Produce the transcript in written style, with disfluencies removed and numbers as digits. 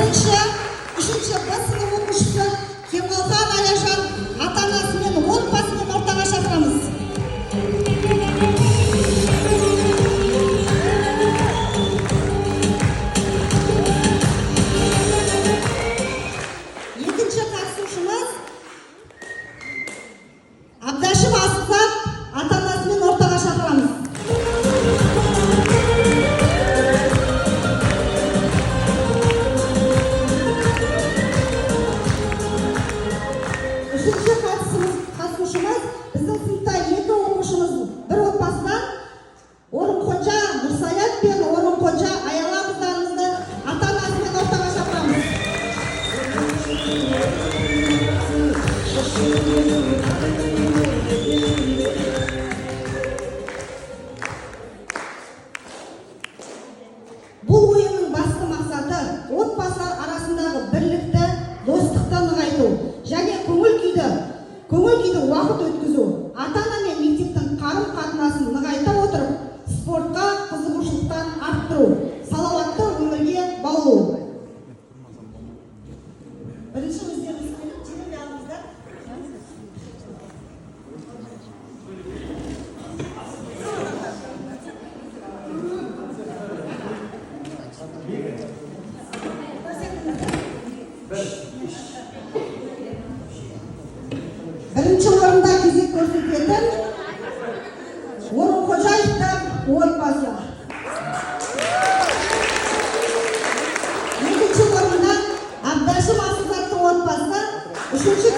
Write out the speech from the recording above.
Үшінші Б сынып оқушысы Кемалхан Аяжан ата-анасы мен отбасымен ортаға шақырамыз. Екінші қатысушымыз Абдашев Асылзат ата-анасымен ортаға шақырамыз. Үшінші қатысушымыз біздің сыныпта екі оқушымыз бір отбасынан Орынқожа Нұрсаят пен Орынқожа Аяла қыздарымызды ата-анасымен ортаға шақырамыз. Бұл ойынның басты мақсаты отбасылар арасындағы бірлікті, достықты нығайту және көңіл күйді уақыт өткізу. Ата-ана мен мектептің қарым-қатынасын нығайта отырып, спортқа қызығушылықтан арттыру, салауатты өмірге баулу. Бірінші өздеріңіз жеңіл алыңыздар. Бірінші орында кезек көрсететін Орынқожаевтар отбасы. Екінші орында Абдашев Асылзаттың отбасы. Үшінші